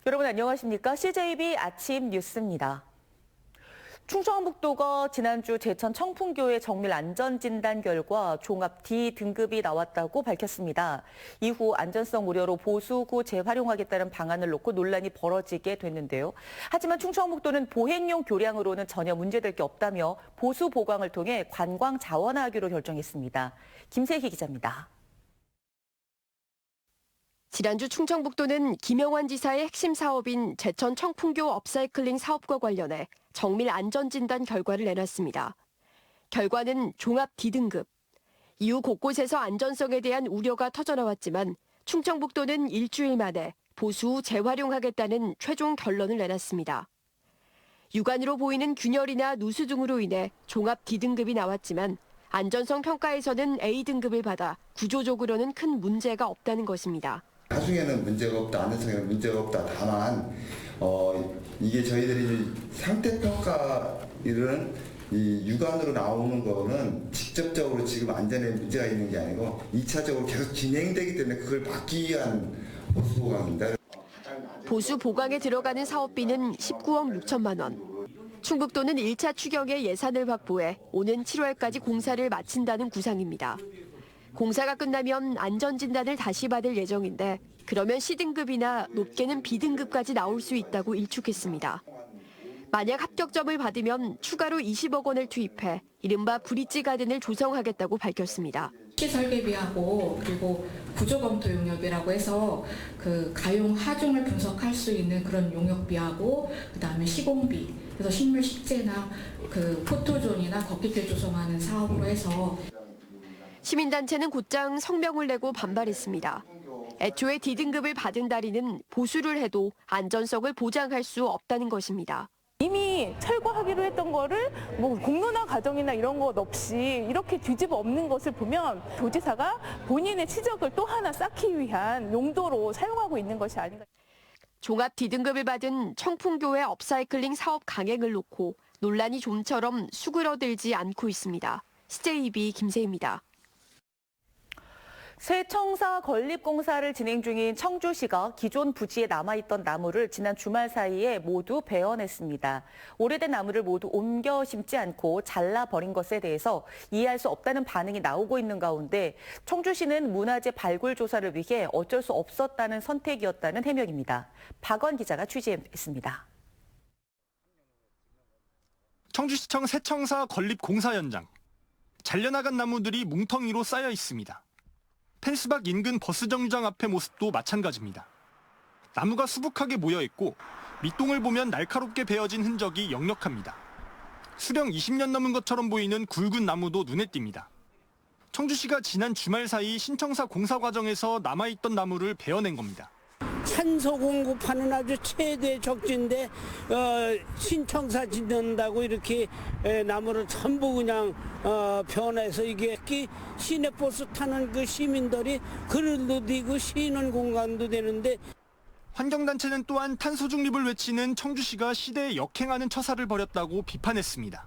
여러분 안녕하십니까? CJB 아침 뉴스입니다. 충청북도가 지난주 제천 청풍교회 정밀 안전진단 결과 종합 D등급이 나왔다고 밝혔습니다. 이후 안전성 우려로 보수 후 재활용하겠다는 방안을 놓고 논란이 벌어지게 됐는데요. 하지만 충청북도는 보행용 교량으로는 전혀 문제될 게 없다며 보수 보강을 통해 관광 자원화하기로 결정했습니다. 김세희 기자입니다. 지난주 충청북도는 김영환 지사의 핵심 사업인 제천 청풍교 업사이클링 사업과 관련해 정밀 안전진단 결과를 내놨습니다. 결과는 종합 D등급. 이후 곳곳에서 안전성에 대한 우려가 터져나왔지만 충청북도는 일주일 만에 보수 후 재활용하겠다는 최종 결론을 내놨습니다. 육안으로 보이는 균열이나 누수 등으로 인해 종합 D등급이 나왔지만 안전성 평가에서는 A등급을 받아 구조적으로는 큰 문제가 없다는 것입니다. 하중에는 문제가 없다, 안전성에는 문제가 없다. 다만 이게 저희들이 상태평가 이런 이 육안으로 나오는 거는 직접적으로 지금 안전에 문제가 있는 게 아니고 2차적으로 계속 진행되기 때문에 그걸 막기 위한 보수 보강입니다. 보수 보강에 들어가는 사업비는 19억 6천만 원. 충북도는 1차 추경에 예산을 확보해 오는 7월까지 공사를 마친다는 구상입니다. 공사가 끝나면 안전진단을 다시 받을 예정인데 그러면 C등급이나 높게는 B등급까지 나올 수 있다고 일축했습니다. 만약 합격점을 받으면 추가로 20억 원을 투입해 이른바 브릿지 가든을 조성하겠다고 밝혔습니다. 설계비하고 그리고 구조검토 용역이라고 해서 그 가용 하중을 분석할 수 있는 그런 용역비하고 그다음에 시공비, 그래서 식물 식재나 그 포토존이나 걷기길 조성하는 사업으로 해서 시민단체는 곧장 성명을 내고 반발했습니다. 애초에 D등급을 받은 다리는 보수를 해도 안전성을 보장할 수 없다는 것입니다. 이미 철거하기로 했던 거를 공론화 과정이나 이런 것 없이 이렇게 뒤집어 엎는 것을 보면 도지사가 본인의 치적을 또 하나 쌓기 위한 용도로 사용하고 있는 것이 아닌가. 종합 D등급을 받은 청풍교회 업사이클링 사업 강행을 놓고 논란이 좀처럼 수그러들지 않고 있습니다. CJB 김세희입니다. 새청사 건립공사를 진행 중인 청주시가 기존 부지에 남아있던 나무를 지난 주말 사이에 모두 베어냈습니다. 오래된 나무를 모두 옮겨 심지 않고 잘라버린 것에 대해서 이해할 수 없다는 반응이 나오고 있는 가운데 청주시는 문화재 발굴 조사를 위해 어쩔 수 없었다는 선택이었다는 해명입니다. 박원 기자가 취재했습니다. 청주시청 새청사 건립공사 현장. 잘려나간 나무들이 뭉텅이로 쌓여 있습니다. 펜스박 인근 버스 정류장 앞의 모습도 마찬가지입니다. 나무가 수북하게 모여있고 밑동을 보면 날카롭게 베어진 흔적이 역력합니다. 수령 20년 넘은 것처럼 보이는 굵은 나무도 눈에 띕니다. 청주시가 지난 주말 사이 신청사 공사 과정에서 남아있던 나무를 베어낸 겁니다. 산소 공급하는 아주 최대 적지인데 신청사 짓는다고 이렇게 나무를 전부 그냥 변해서 이게 특히 시내버스 타는 그 시민들이 그늘도 되고 쉬는 공간도 되는데 환경단체는 또한 탄소 중립을 외치는 청주시가 시대에 역행하는 처사를 벌였다고 비판했습니다.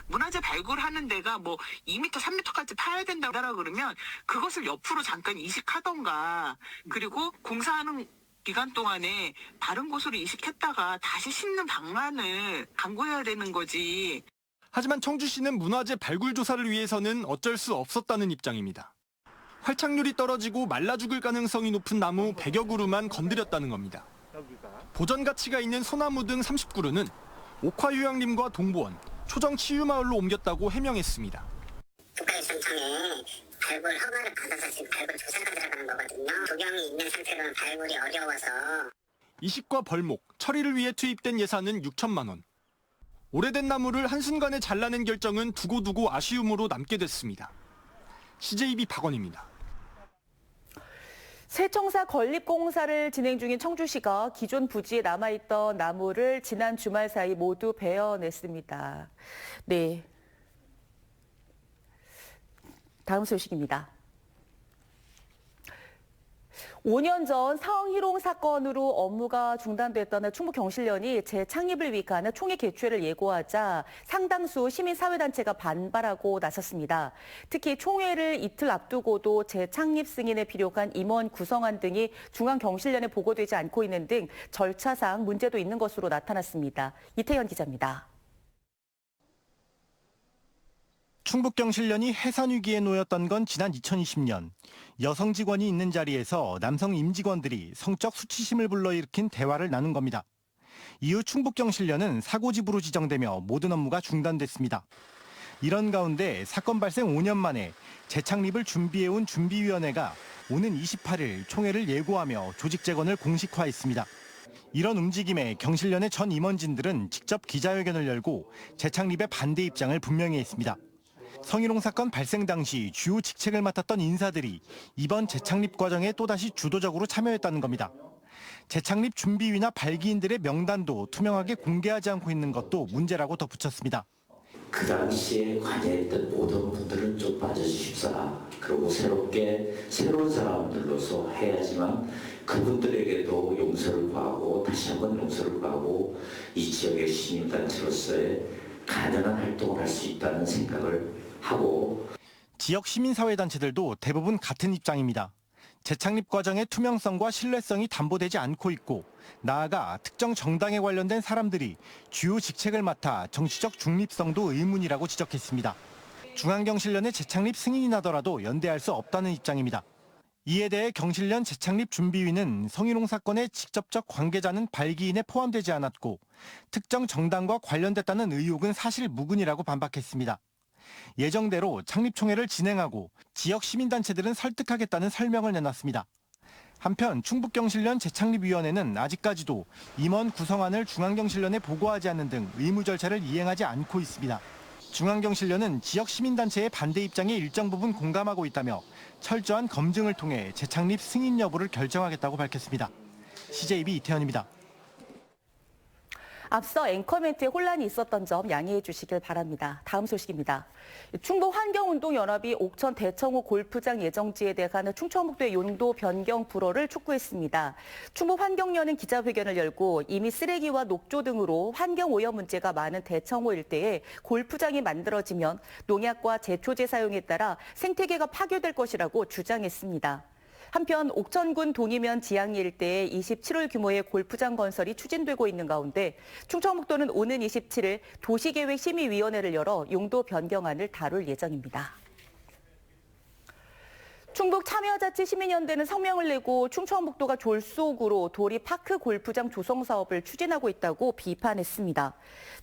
문화재 발굴하는 데가 2m, 3m까지 파야 된다고 그러면 그것을 옆으로 잠깐 이식하던가 그리고 공사하는 기간 동안에 다른 곳으로 이식했다가 다시 심는 방안을 강구해야 되는 거지. 하지만 청주시는 문화재 발굴 조사를 위해서는 어쩔 수 없었다는 입장입니다. 활착률이 떨어지고 말라 죽을 가능성이 높은 나무 100여 그루만 건드렸다는 겁니다. 보전 가치가 있는 소나무 등 30그루는 옥화휴양림과 동보원, 초정치유마을로 옮겼다고 해명했습니다. 국가유전청에 발굴 허가를 받아서 지금 발굴 조사가 들어가는 거거든요. 조경이 있는 상태로는 발굴이 어려워서. 이식과 벌목, 처리를 위해 투입된 예산은 6천만 원. 오래된 나무를 한순간에 잘라낸 결정은 두고두고 아쉬움으로 남게 됐습니다. CJB 박원입니다. 새청사 건립공사를 진행 중인 청주시가 기존 부지에 남아있던 나무를 지난 주말 사이 모두 베어냈습니다. 네. 다음 소식입니다. 5년 전 성희롱 사건으로 업무가 중단됐던 충북경실련이 재창립을 위한 총회 개최를 예고하자 상당수 시민사회단체가 반발하고 나섰습니다. 특히 총회를 이틀 앞두고도 재창립 승인에 필요한 임원 구성안 등이 중앙경실련에 보고되지 않고 있는 등 절차상 문제도 있는 것으로 나타났습니다. 이태현 기자입니다. 충북경실련이 해산 위기에 놓였던 건 지난 2020년. 여성 직원이 있는 자리에서 남성 임직원들이 성적 수치심을 불러일으킨 대화를 나눈 겁니다. 이후 충북경실련은 사고집으로 지정되며 모든 업무가 중단됐습니다. 이런 가운데 사건 발생 5년 만에 재창립을 준비해온 준비위원회가 오는 28일 총회를 예고하며 조직 재건을 공식화했습니다. 이런 움직임에 경실련의 전 임원진들은 직접 기자회견을 열고 재창립에 반대 입장을 분명히 했습니다. 성희롱 사건 발생 당시 주요 직책을 맡았던 인사들이 이번 재창립 과정에 또다시 주도적으로 참여했다는 겁니다. 재창립 준비위나 발기인들의 명단도 투명하게 공개하지 않고 있는 것도 문제라고 덧붙였습니다. 그 당시에 관여했던 모든 분들은 좀 빠져주십사. 그리고 새로운 사람들로서 해야지만 그분들에게도 용서를 구하고 다시 한번 용서를 구하고 이 지역의 시민단체로서의 가능한 활동을 할 수 있다는 생각을 하고 지역 시민사회단체들도 대부분 같은 입장입니다. 재창립 과정의 투명성과 신뢰성이 담보되지 않고 있고 나아가 특정 정당에 관련된 사람들이 주요 직책을 맡아 정치적 중립성도 의문이라고 지적했습니다. 중앙경실련의 재창립 승인이 나더라도 연대할 수 없다는 입장입니다. 이에 대해 경실련 재창립 준비위는 성희롱 사건의 직접적 관계자는 발기인에 포함되지 않았고 특정 정당과 관련됐다는 의혹은 사실 무근이라고 반박했습니다. 예정대로 창립총회를 진행하고 지역 시민단체들은 설득하겠다는 설명을 내놨습니다. 한편 충북경실련 재창립위원회는 아직까지도 임원 구성안을 중앙경실련에 보고하지 않는 등 의무 절차를 이행하지 않고 있습니다. 중앙경실련은 지역 시민단체의 반대 입장에 일정 부분 공감하고 있다며 철저한 검증을 통해 재창립 승인 여부를 결정하겠다고 밝혔습니다. CJB 이태현입니다. 앞서 앵커 멘트에 혼란이 있었던 점 양해해 주시길 바랍니다. 다음 소식입니다. 충북환경운동연합이 옥천 대청호 골프장 예정지에 대한 충청북도의 용도 변경 불허를 촉구했습니다. 충북환경련은 기자회견을 열고 이미 쓰레기와 녹조 등으로 환경오염 문제가 많은 대청호 일대에 골프장이 만들어지면 농약과 제초제 사용에 따라 생태계가 파괴될 것이라고 주장했습니다. 한편 옥천군 동이면 지양리 일대에 27홀 규모의 골프장 건설이 추진되고 있는 가운데 충청북도는 오는 27일 도시계획심의위원회를 열어 용도 변경안을 다룰 예정입니다. 충북 참여자치시민연대는 성명을 내고 충청북도가 졸속으로 도립파크 골프장 조성 사업을 추진하고 있다고 비판했습니다.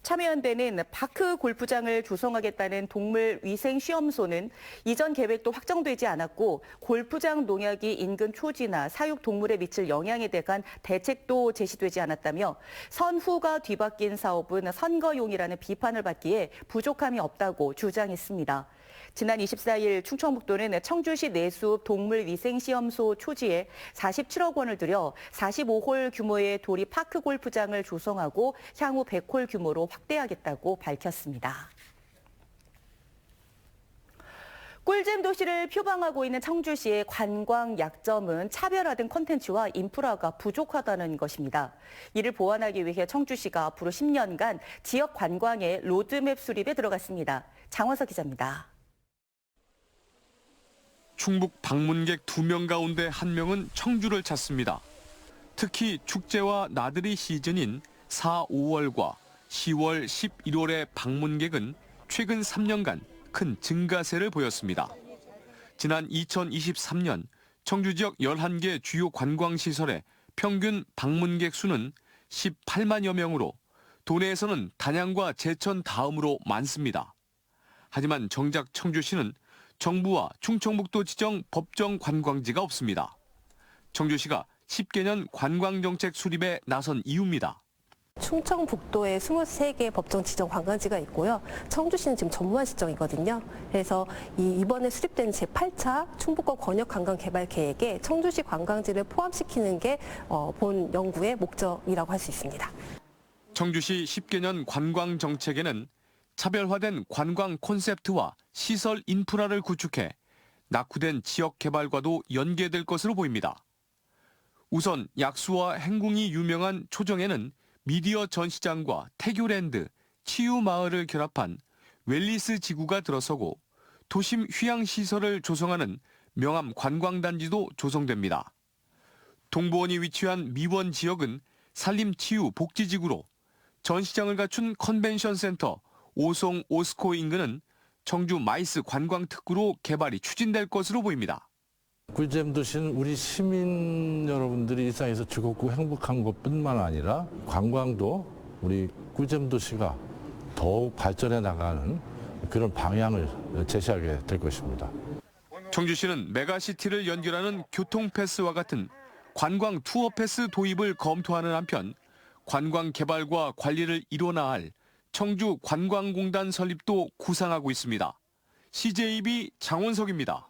참여연대는 파크 골프장을 조성하겠다는 동물위생시험소는 이전 계획도 확정되지 않았고 골프장 농약이 인근 초지나 사육동물에 미칠 영향에 대한 대책도 제시되지 않았다며 선후가 뒤바뀐 사업은 선거용이라는 비판을 받기에 부족함이 없다고 주장했습니다. 지난 24일 충청북도는 청주시 내숲 동물위생시험소 초지에 47억 원을 들여 45홀 규모의 도립 파크 골프장을 조성하고 향후 100홀 규모로 확대하겠다고 밝혔습니다. 꿀잼 도시를 표방하고 있는 청주시의 관광 약점은 차별화된 콘텐츠와 인프라가 부족하다는 것입니다. 이를 보완하기 위해 청주시가 앞으로 10년간 지역 관광의 로드맵 수립에 들어갔습니다. 장원석 기자입니다. 충북 방문객 2명 가운데 1명은 청주를 찾습니다. 특히 축제와 나들이 시즌인 4, 5월과 10월, 11월의 방문객은 최근 3년간 큰 증가세를 보였습니다. 지난 2023년 청주 지역 11개 주요 관광시설의 평균 방문객 수는 18만여 명으로 도내에서는 단양과 제천 다음으로 많습니다. 하지만 정작 청주시는 정부와 충청북도 지정 법정 관광지가 없습니다. 청주시가 10개년 관광정책 수립에 나선 이유입니다. 충청북도에 23개 법정 지정 관광지가 있고요. 청주시는 지금 전무한 시점이거든요. 그래서 이번에 수립된 제8차 충북권 권역관광개발 계획에 청주시 관광지를 포함시키는 게 본 연구의 목적이라고 할 수 있습니다. 청주시 10개년 관광정책에는 차별화된 관광 콘셉트와 시설 인프라를 구축해 낙후된 지역 개발과도 연계될 것으로 보입니다. 우선 약수와 행궁이 유명한 초정에는 미디어 전시장과 태교랜드, 치유마을을 결합한 웰리스 지구가 들어서고 도심 휴양시설을 조성하는 명암 관광단지도 조성됩니다. 동부원이 위치한 미원 지역은 산림치유 복지지구로 전시장을 갖춘 컨벤션센터 오송 오스코 인근은 청주 마이스 관광특구로 개발이 추진될 것으로 보입니다. 꿀잼 도시는 우리 시민 여러분들이 일상에서 즐겁고 행복한 것뿐만 아니라 관광도 우리 꿀잼 도시가 더욱 발전해 나가는 그런 방향을 제시하게 될 것입니다. 청주시는 메가시티를 연결하는 교통패스와 같은 관광 투어패스 도입을 검토하는 한편 관광 개발과 관리를 이뤄나갈 할 청주 관광공단 설립도 구상하고 있습니다. CJB 장원석입니다.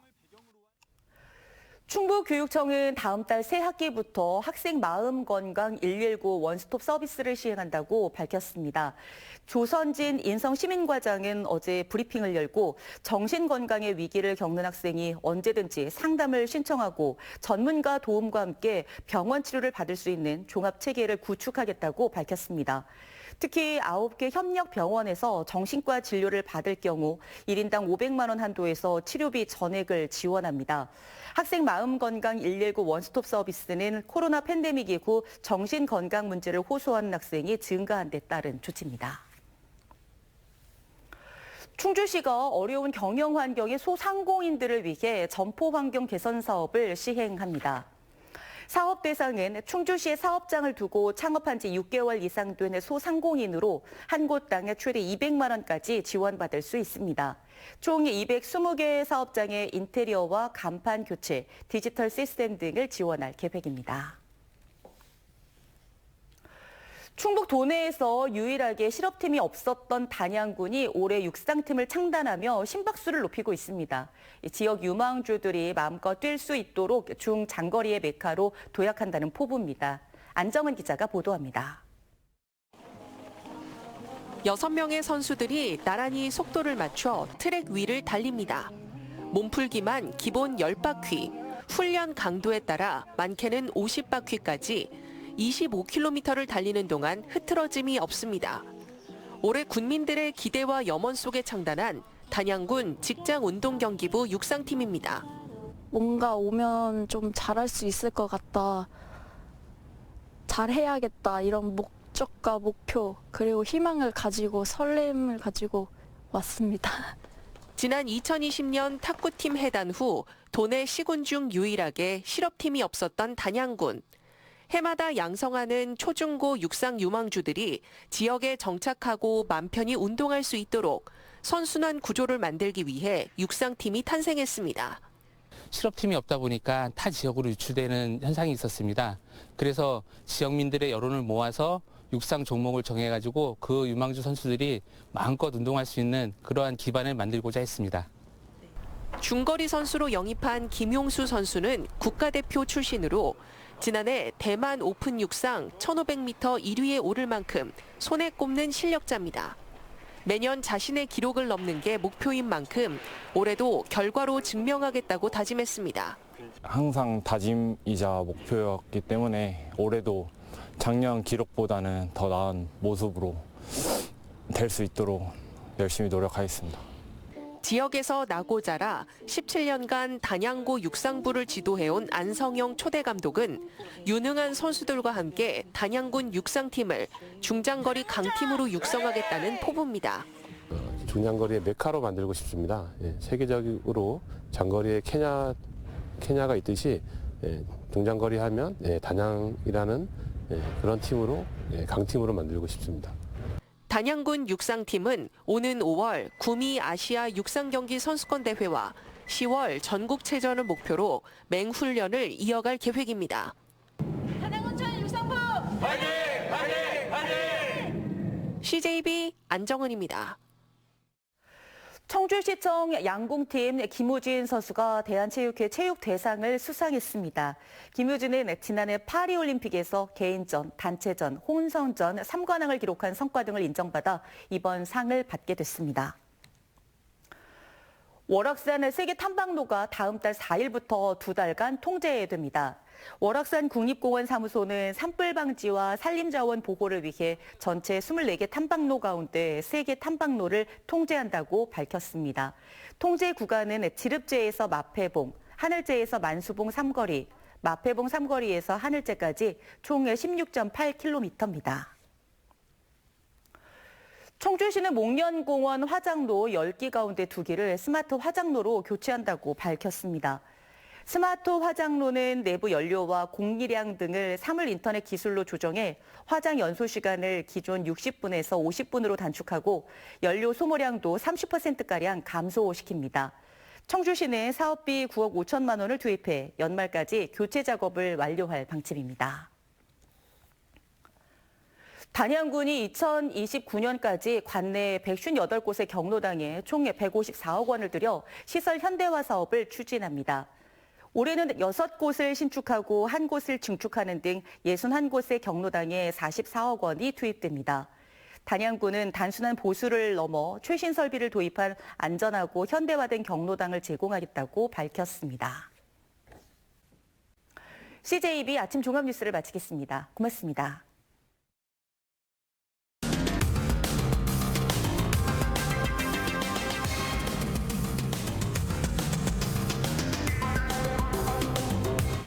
충북교육청은 다음 달 새 학기부터 학생 마음건강 119 원스톱 서비스를 시행한다고 밝혔습니다. 조선진 인성시민과장은 어제 브리핑을 열고 정신건강의 위기를 겪는 학생이 언제든지 상담을 신청하고 전문가 도움과 함께 병원 치료를 받을 수 있는 종합체계를 구축하겠다고 밝혔습니다. 특히 9개 협력병원에서 정신과 진료를 받을 경우 1인당 500만 원 한도에서 치료비 전액을 지원합니다. 학생 마음건강 119 원스톱 서비스는 코로나 팬데믹 이후 정신건강 문제를 호소하는 학생이 증가한 데 따른 조치입니다. 충주시가 어려운 경영 환경의 소상공인들을 위해 점포 환경 개선 사업을 시행합니다. 사업 대상은 충주시에 사업장을 두고 창업한 지 6개월 이상 된 소상공인으로 한 곳당에 최대 200만 원까지 지원받을 수 있습니다. 총 220개 사업장의 인테리어와 간판 교체, 디지털 시스템 등을 지원할 계획입니다. 충북 도내에서 유일하게 실업팀이 없었던 단양군이 올해 육상팀을 창단하며 심박수를 높이고 있습니다. 지역 유망주들이 마음껏 뛸 수 있도록 중장거리의 메카로 도약한다는 포부입니다. 안정은 기자가 보도합니다. 6명의 선수들이 나란히 속도를 맞춰 트랙 위를 달립니다. 몸풀기만 기본 10바퀴, 훈련 강도에 따라 많게는 50바퀴까지 25km를 달리는 동안 흐트러짐이 없습니다. 올해 군민들의 기대와 염원 속에 창단한 단양군 직장운동경기부 육상팀입니다. 뭔가 오면 좀 잘할 수 있을 것 같다. 잘해야겠다. 이런 목적과 목표, 그리고 희망을 가지고 설렘을 가지고 왔습니다. 지난 2020년 탁구팀 해단 후 도내 시군 중 유일하게 실업팀이 없었던 단양군. 해마다 양성하는 초중고 육상 유망주들이 지역에 정착하고 맘 편히 운동할 수 있도록 선순환 구조를 만들기 위해 육상팀이 탄생했습니다. 실업팀이 없다 보니까 타 지역으로 유출되는 현상이 있었습니다. 그래서 지역민들의 여론을 모아서 육상 종목을 정해가지고 그 유망주 선수들이 마음껏 운동할 수 있는 그러한 기반을 만들고자 했습니다. 중거리 선수로 영입한 김용수 선수는 국가대표 출신으로 지난해 대만 오픈 육상 1500m 1위에 오를 만큼 손에 꼽는 실력자입니다. 매년 자신의 기록을 넘는 게 목표인 만큼 올해도 결과로 증명하겠다고 다짐했습니다. 항상 다짐이자 목표였기 때문에 올해도 작년 기록보다는 더 나은 모습으로 될 수 있도록 열심히 노력하겠습니다. 지역에서 나고 자라 17년간 단양고 육상부를 지도해온 안성영 초대 감독은 유능한 선수들과 함께 단양군 육상팀을 중장거리 강팀으로 육성하겠다는 포부입니다. 중장거리의 메카로 만들고 싶습니다. 세계적으로 장거리에 케냐가 있듯이 중장거리 하면 단양이라는 그런 팀으로 강팀으로 만들고 싶습니다. 단양군 육상팀은 오는 5월 구미 아시아 육상경기 선수권 대회와 10월 전국체전을 목표로 맹훈련을 이어갈 계획입니다. 단양군청 육상부 화이팅! 화이팅! 화이팅! CJB 안정은입니다. 청주시청 양궁팀 김우진 선수가 대한체육회 체육대상을 수상했습니다. 김우진은 지난해 파리올림픽에서 개인전, 단체전, 혼성전 3관왕을 기록한 성과 등을 인정받아 이번 상을 받게 됐습니다. 월악산 세계 탐방로가 다음 달 4일부터 2달간 통제됩니다. 월악산 국립공원 사무소는 산불 방지와 산림자원 보호를 위해 전체 24개 탐방로 가운데 3개 탐방로를 통제한다고 밝혔습니다. 통제 구간은 지릅제에서 마패봉, 하늘제에서 만수봉 3거리, 마패봉 3거리에서 하늘제까지 총 16.8km입니다. 청주시는 목련공원 화장로 10기 가운데 2기를 스마트 화장로로 교체한다고 밝혔습니다. 스마트 화장로는 내부 연료와 공기량 등을 사물 인터넷 기술로 조정해 화장 연소 시간을 기존 60분에서 50분으로 단축하고 연료 소모량도 30%가량 감소시킵니다. 청주시는 사업비 9억 5천만 원을 투입해 연말까지 교체 작업을 완료할 방침입니다. 단양군이 2029년까지 관내 158곳의 경로당에 총 154억 원을 들여 시설 현대화 사업을 추진합니다. 올해는 6곳을 신축하고 1곳을 증축하는 등 61곳의 경로당에 44억 원이 투입됩니다. 단양군은 단순한 보수를 넘어 최신 설비를 도입한 안전하고 현대화된 경로당을 제공하겠다고 밝혔습니다. CJB 아침 종합 뉴스를 마치겠습니다. 고맙습니다.